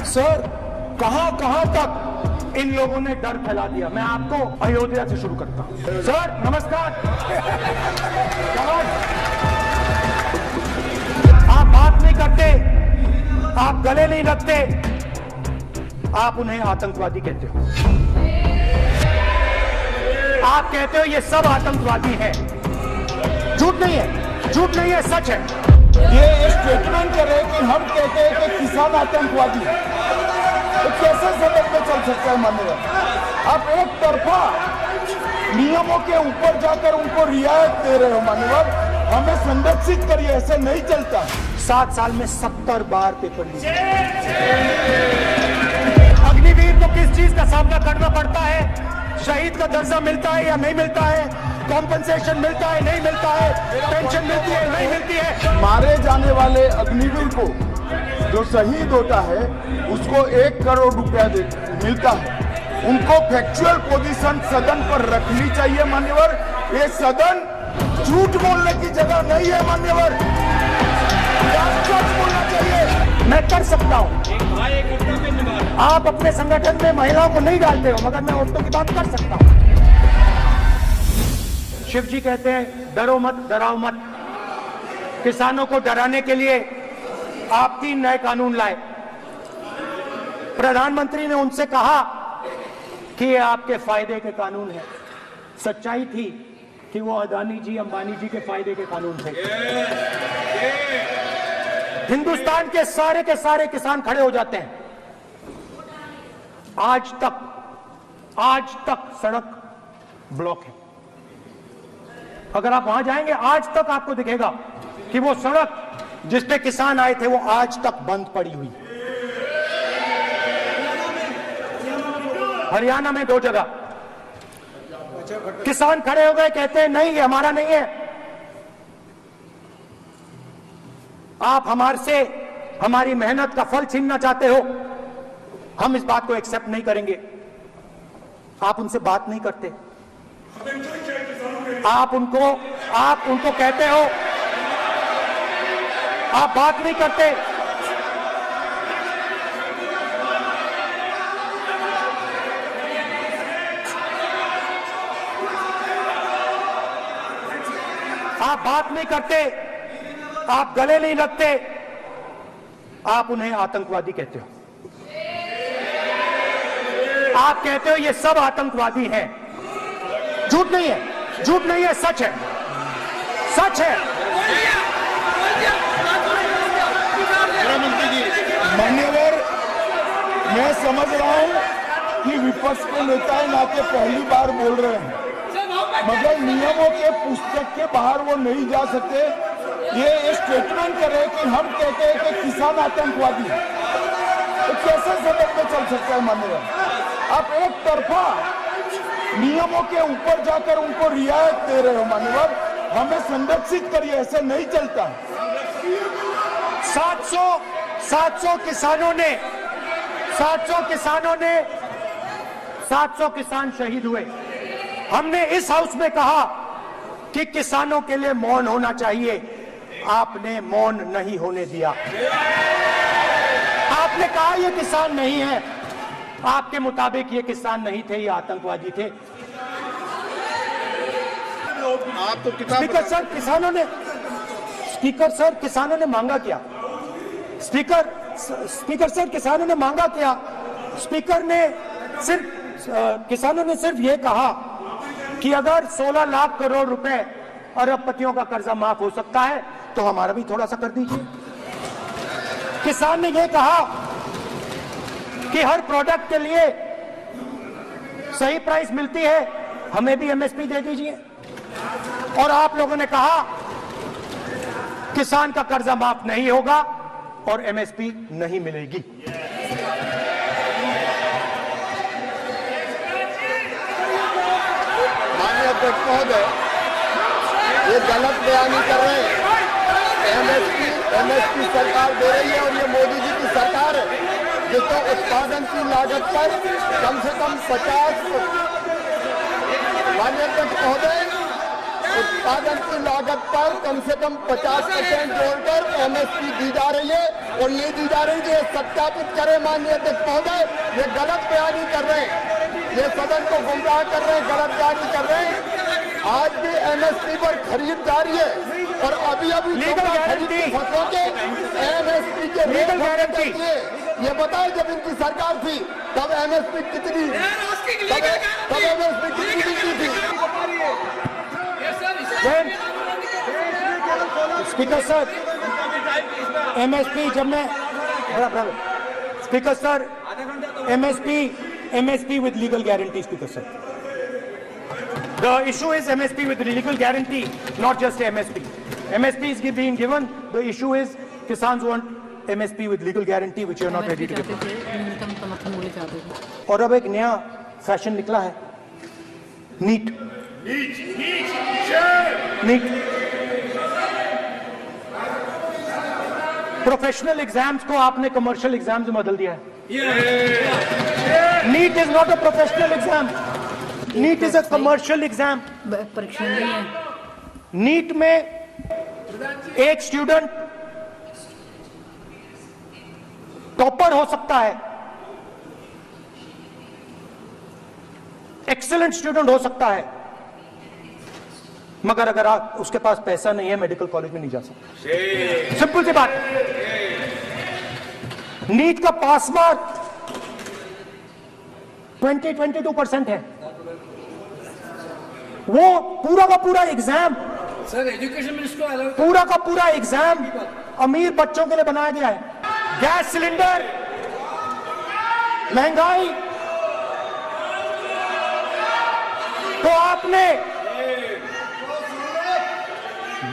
Sir कहां कहां तक इन लोगों ने डर फैला दिया। मैं आपको अयोध्या से शुरू करता हूं। सर नमस्कार। आप बात नहीं करते, आप गले नहीं लगते, आप उन्हें आतंकवादी कहते हो। आप कहते हो ये सब आतंकवादी हैं। झूठ नहीं है, झूठ नहीं है, सच है। ये स्टेटमेंट करे कि हम कहते हैं कि किसान आतंकवादी है, तो कैसे सदन में चल सकता है मान्यवर? आप एक तरफा नियमों के ऊपर जाकर उनको रियायत दे रहे हो मान्यवर। हमें संरक्षित करिए, ऐसे नहीं चलता। 7 साल में 70 बार पेपर लीक। अग्निवीर को किस चीज का सामना करना पड़ता है? शहीद का दर्जा मिलता है या नहीं मिलता है? कॉम्पनसेशन मिलता है नहीं मिलता है? पेंशन मिलती है नहीं मिलती है? मारे जाने वाले अग्निवीर को जो शहीद होता है उसको 1 करोड़ रुपया मिलता है। उनको फैक्चुअल पोजीशन सदन पर रखनी चाहिए मान्यवर। ये सदन झूठ बोलने की जगह नहीं है मान्यवर, सच बोलना चाहिए। मैं कर सकता हूं। आप अपने संगठन में महिलाओं को नहीं डालते हो, मगर मैं औरतों की बात कर सकता हूं। शिव जी कहते हैं डरो मत, डराओ मत। किसानों को डराने के लिए आप 3 नए कानून लाए। प्रधानमंत्री ने उनसे कहा कि ये आपके फायदे के कानून हैं। सच्चाई थी कि वो अदानी जी, अंबानी जी के फायदे के कानून थे। हिंदुस्तान के सारे किसान खड़े हो जाते हैं। आज तक सड़क ब्लॉक है। अगर आप वहां जाएंगे, आज तक आपको दिखेगा कि वो सड़क जिस पे किसान आए थे वो आज तक बंद पड़ी हुई। हरियाणा में 2 जगह किसान खड़े हो गए, कहते हैं नहीं ये हमारा नहीं है। आप हमारी मेहनत का फल छीनना चाहते हो, हम इस बात को एक्सेप्ट नहीं करेंगे। आप उनसे बात नहीं करते, आप उनको कहते हो, आप बात नहीं करते। आप बात नहीं करते, आप गले नहीं लगते, आप उन्हें आतंकवादी कहते हो। आप कहते हो ये सब आतंकवादी हैं। झूठ नहीं है, झूठ नहीं है, सच है, सच है। मान्यवर, मैं समझ रहा हूं कि विपक्ष के नेता नाते पहली बार बोल रहे हैं, मगर नियमों के पुस्तक के बाहर वो नहीं जा सकते। ये स्टेटमेंट करे कि हम कहते हैं कि किसान आतंकवादी है, तो कैसे सदन में चल सकता है मान्यवर? आप एक तरफा नियमों के ऊपर जाकर उनको रियायत दे रहे हो मान्यवर। हमें संरक्षित करिए, ऐसे नहीं चलता। 700 किसान शहीद हुए। हमने इस हाउस में कहा कि किसानों के लिए मौन होना चाहिए। आपने मौन नहीं होने दिया। आपने कहा ये किसान नहीं है। आपके मुताबिक ये किसान नहीं थे, ये आतंकवादी थे। आप तो स्पीकर सर, किसानों ने मांगा क्या? स्पीकर सर, किसानों ने मांगा क्या? किसानों ने सिर्फ ये कहा कि अगर 16 लाख करोड़ रुपए अरबपतियों का कर्जा माफ हो सकता है तो हमारा भी थोड़ा सा कर दीजिए। किसान ने यह कहा कि हर प्रोडक्ट के लिए सही प्राइस मिलती है, हमें भी एमएसपी दे दीजिए। और आप लोगों ने कहा किसान का कर्जा माफ नहीं होगा और एमएसपी नहीं मिलेगी। माननीय अध्यक्ष महोदय, ये गलत बयानी कर रहे हैं। एमएसपी सरकार दे रही है और ये मोदी जी की सरकार है जिसको उत्पादन की लागत पर कम से कम 50, माननीय अध्यक्ष महोदय, उत्पादन की लागत पर कम से कम 50% जोड़कर एमएसपी दी जा रही है। और ले दी जा रही है। ये सत्यापित करें माननीय अध्यक्ष महोदय, ये गलत बयानी कर रहे हैं, ये सदन को गुमराह कर रहे हैं, गलत बयानी कर रहे हैं। आज भी एमएसपी पर खरीद जारी है और अभी लीगल गारंटी फसलों के एमएसपी के लीगल गारंटी ये बताएं, जब इनकी सरकार थी तब एमएसपी कितनी थी? स्पीकर सर, एमएसपी जब मैं speaker sir, MSP with legal guarantee, speaker sir, the issue is MSP with legal guarantee, not just MSP. MSP is being given. The issue is Kisans want MSP with legal guarantee, which you are not ready to give. न्यूनतम समर्थन मूल्य चाहते थे। और अब एक नया fashion निकला है, नीट। प्रोफेशनल एग्जाम्स को आपने कमर्शियल एग्जाम्स में बदल दिया है। NEET is not a professional exam, NEET is a commercial exam. परीक्षा नहीं है। नीट में एक स्टूडेंट टॉपर हो सकता है, एक्सीलेंट स्टूडेंट हो सकता है, मगर अगर आप उसके पास पैसा नहीं है मेडिकल कॉलेज में नहीं जा सकता। सिंपल सी बात। नीट का पास मार्क 22% है। वो पूरा का पूरा एग्जाम, सर एजुकेशन मिनिस्टर पूरा का पूरा एग्जाम अमीर बच्चों के लिए बनाया गया है। गैस सिलेंडर, महंगाई, तो आपने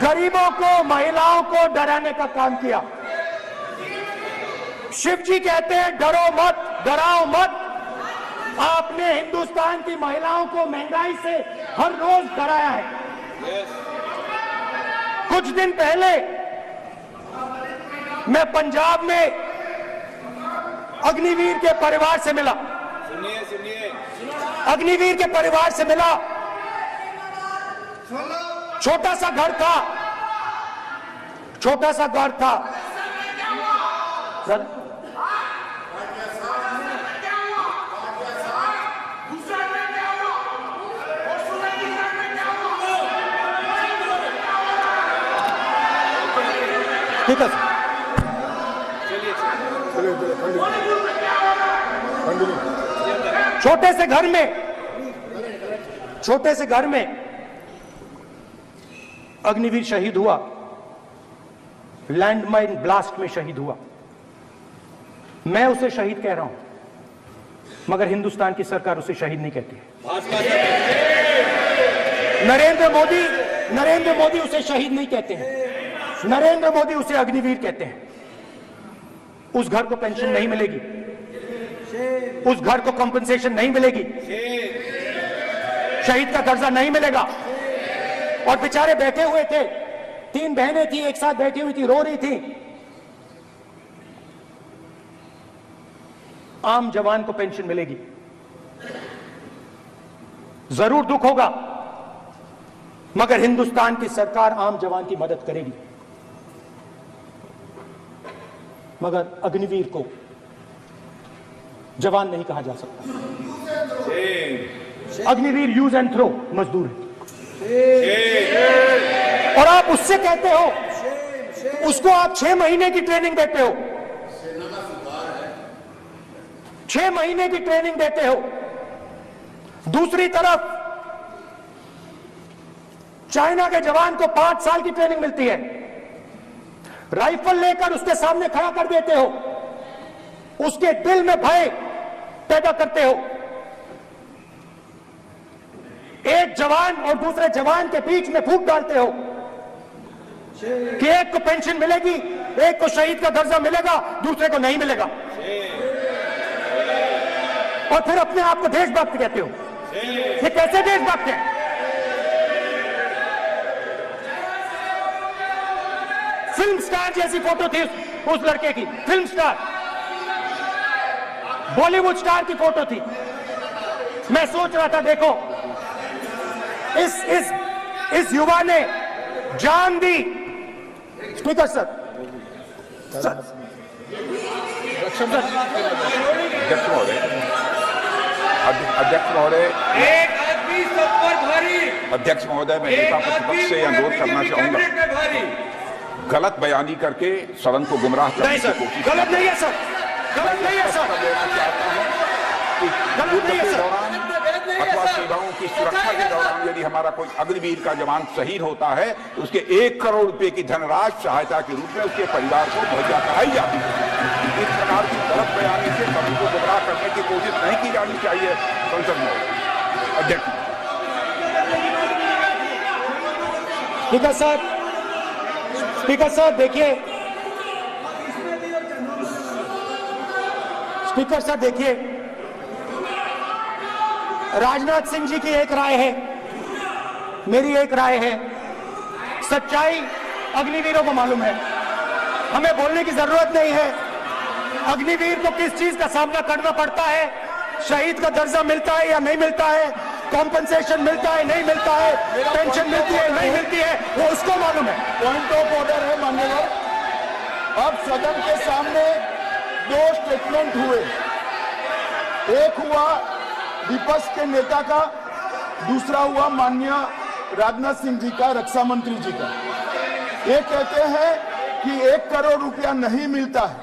गरीबों को, महिलाओं को डराने का काम किया। शिव जी कहते हैं डरो मत, डराओ मत। आपने हिंदुस्तान की महिलाओं को महंगाई से हर रोज डराया है। कुछ दिन पहले मैं पंजाब में अग्निवीर के परिवार से मिला। अग्निवीर के परिवार से मिला। छोटा सा घर था, छोटा सा घर था। ठीक है छोटे से घर में, छोटे से घर में अग्निवीर शहीद हुआ, लैंडमाइन ब्लास्ट में शहीद हुआ। मैं उसे शहीद कह रहा हूं, मगर हिंदुस्तान की सरकार उसे शहीद नहीं कहती है। नरेंद्र मोदी उसे शहीद नहीं कहते हैं। नरेंद्र मोदी उसे अग्निवीर कहते हैं। उस घर को पेंशन नहीं मिलेगी, उस घर को कंपनसेशन नहीं मिलेगी, शहीद का दर्जा नहीं मिलेगा। और बेचारे बैठे हुए थे, 3 बहनें थी, एक साथ बैठी हुई थी, रो रही थी। आम जवान को पेंशन मिलेगी, जरूर दुख होगा, मगर हिंदुस्तान की सरकार आम जवान की मदद करेगी। मगर अग्निवीर को जवान नहीं कहा जा सकता। अग्निवीर यूज एंड थ्रो मजदूर है। और आप उससे कहते हो, उसको आप 6 महीने की ट्रेनिंग देते हो, 6 महीने की ट्रेनिंग देते हो। दूसरी तरफ चाइना के जवान को 5 साल की ट्रेनिंग मिलती है। राइफल लेकर उसके सामने खड़ा कर देते हो, उसके दिल में भय पैदा करते हो। एक जवान और दूसरे जवान के बीच में फूट डालते हो कि एक को पेंशन मिलेगी, एक को शहीद का दर्जा मिलेगा, दूसरे को नहीं मिलेगा। और फिर अपने आप को देशभक्त कहते हो। ये कैसे देशभक्त है? फिल्म स्टार जैसी फोटो थी उस लड़के की, फिल्म स्टार, बॉलीवुड स्टार की फोटो थी। मैं सोच रहा था, देखो इस युवा ने जान दी। स्पीकर सर, अध्यक्ष महोदय, एक आदमी सब पर भारी। अध्यक्ष महोदय, मैं नेता प्रतिपक्ष से अनुरोध करना चाहूंगा, गलत बयानी करके सदन को गुमराह करने नहीं की सर, कोशिश गलत नहीं है सर, गलत नहीं है सर, गलत नहीं है सर। अथवा सेवाओं की सुरक्षा के दौरान यदि हमारा कोई अग्निवीर का जवान शहीद होता है तो उसके 1 करोड़ रुपए की धनराशि सहायता के रूप में उसके परिवार को मुहैया कराई जाती है। इस प्रकार की गलत बयानी से सदन को गुमराह करने की कोशिश नहीं की जानी चाहिए। संसद में अध्यक्ष। स्पीकर साहब, स्पीकर साहब देखिए, स्पीकर साहब देखिए, राजनाथ सिंह जी की एक राय है, मेरी एक राय है। सच्चाई अग्निवीरों को मालूम है, हमें बोलने की जरूरत नहीं है। अग्निवीर को किस चीज का सामना करना पड़ता है, शहीद का दर्जा मिलता है या नहीं मिलता है, कॉम्पनसेशन मिलता है नहीं मिलता है, पेंशन मिलती है नहीं मिलती है, वो उसको मालूम है। पॉइंट ऑफ ऑर्डर है माननीय। अब सदन के सामने 2 स्टेटमेंट हुए, एक हुआ विपक्ष के नेता का, दूसरा हुआ माननीय राजनाथ सिंह जी का, रक्षा मंत्री जी का। ये कहते हैं कि 1 करोड़ रुपया नहीं मिलता है।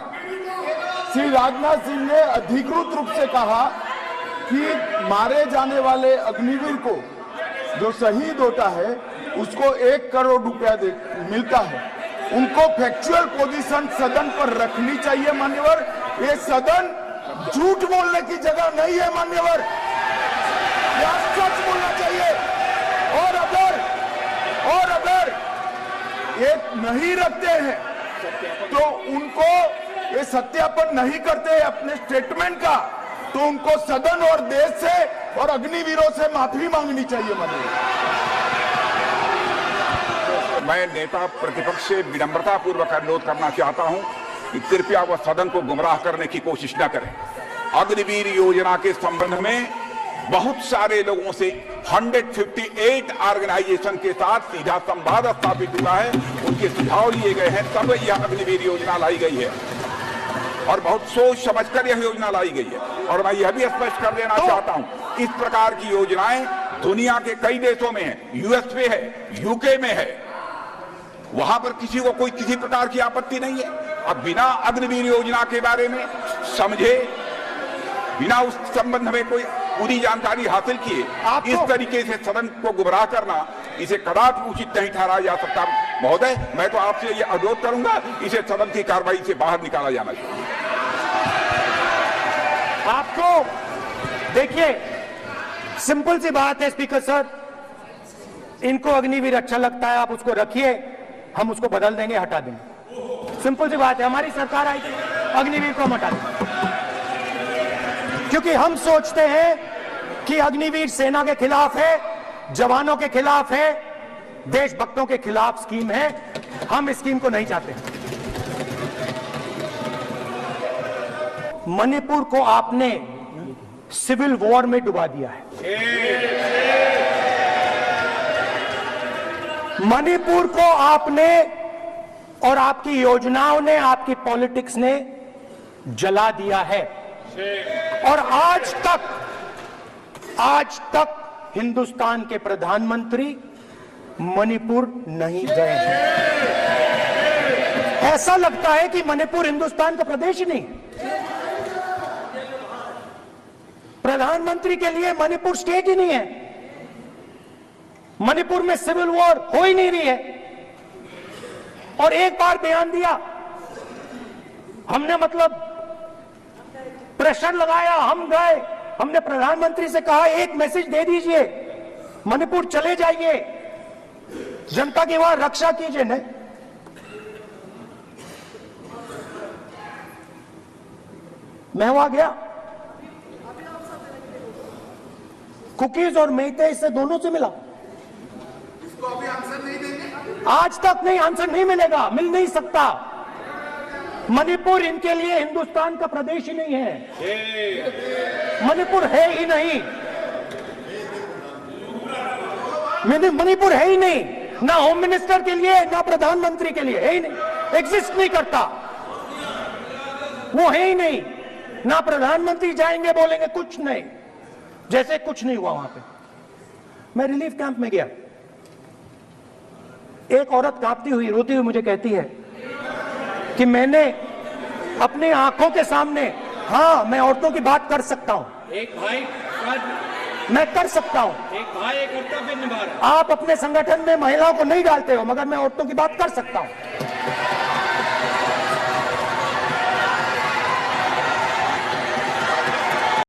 श्री राजनाथ सिंह ने अधिकृत रूप से कहा कि मारे जाने वाले अग्निवीर को जो शहीद होता है उसको 1 करोड़ रुपया मिलता है। उनको फैक्चुअल पोजीशन सदन पर रखनी चाहिए मान्यवर। ये सदन झूठ बोलने की जगह नहीं है मान्यवर, या सच बोलना चाहिए। और अगर ये नहीं रखते हैं तो उनको ये सत्यापन नहीं करते अपने स्टेटमेंट का, तो उनको सदन और देश से और अग्निवीरों से माफी मांगनी चाहिए माननीय। मैं नेता प्रतिपक्ष से विनम्रता पूर्वक अनुरोध करना चाहता हूं कि कृपया वह सदन को गुमराह करने की कोशिश न करें। अग्निवीर योजना के संबंध में बहुत सारे लोगों से 158 ऑर्गेनाइजेशन के साथ सीधा संवाद स्थापित हुआ है, उनके सुझाव लिए गए हैं, तब यह अग्निवीर योजना लाई गई है और बहुत सोच समझकर यह योजना लाई गई है। और मैं यह भी स्पष्ट कर देना चाहता हूं, इस प्रकार की योजनाएं दुनिया के कई देशों में है, यूएस में है, यूके में है, वहां पर किसी को कोई किसी प्रकार की आपत्ति नहीं है। अब बिना अग्निवीर योजना के बारे में समझे, बिना उस संबंध में कोई पूरी जानकारी हासिल किए इस तरीके से सदन को गुमराह करना, इसे कदापि उचित नहीं ठहराया जा सकता। महोदय, मैं तो आपसे ये अनुरोध करूंगा, इसे सदन की कार्रवाई से बाहर निकाला जाना चाहिए। आपको देखिए, सिंपल सी बात है स्पीकर सर, इनको अग्निवीर अच्छा लगता है, आप उसको रखिए, हम उसको बदल देंगे, हटा देंगे। सिंपल सी बात है, हमारी सरकार आई थी, अग्निवीर को हम हटा देंगे, क्योंकि हम सोचते हैं कि अग्निवीर सेना के खिलाफ है, जवानों के खिलाफ है, देशभक्तों के खिलाफ स्कीम है। हम इस स्कीम को नहीं चाहते। मणिपुर को आपने सिविल वॉर में डुबा दिया है। मणिपुर को आपने और आपकी योजनाओं ने, आपकी पॉलिटिक्स ने जला दिया है। और आज तक हिंदुस्तान के प्रधानमंत्री मणिपुर नहीं गए हैं। ऐसा लगता है कि मणिपुर हिंदुस्तान का प्रदेश ही नहीं। प्रधानमंत्री के लिए मणिपुर स्टेट ही नहीं है। मणिपुर में सिविल वॉर हो ही नहीं रही है। और एक बार बयान दिया हमने, मतलब प्रेशर लगाया, हम गए, हमने प्रधानमंत्री से कहा एक मैसेज दे दीजिए, मणिपुर चले जाइए, जनता की वहां रक्षा कीजिए। नहीं, मैं वहां गया, कुकीज और मेहते से दोनों से मिला। इसको अभी आंसर नहीं देंगे, आज तक नहीं, आंसर नहीं मिलेगा, मिल नहीं सकता। मणिपुर इनके लिए हिंदुस्तान का प्रदेश ही नहीं है। मणिपुर है ही नहीं, मणिपुर है ही नहीं, ना होम मिनिस्टर के लिए, ना प्रधानमंत्री के लिए, है ही नहीं, एग्जिस्ट नहीं करता। वो है ही नहीं, ना प्रधानमंत्री जाएंगे बोलेंगे, कुछ नहीं, जैसे कुछ नहीं हुआ वहां पे। मैं रिलीफ कैंप में गया, एक औरत कांपती हुई रोती हुई मुझे कहती है कि मैंने अपनी आंखों के सामने, हाँ मैं औरतों की बात कर सकता हूं, एक भाई मैं कर सकता हूं, एक भाई एक कर्तव्य निभा रहा है। आप अपने संगठन में महिलाओं को नहीं डालते हो, मगर मैं औरतों की बात कर सकता हूं।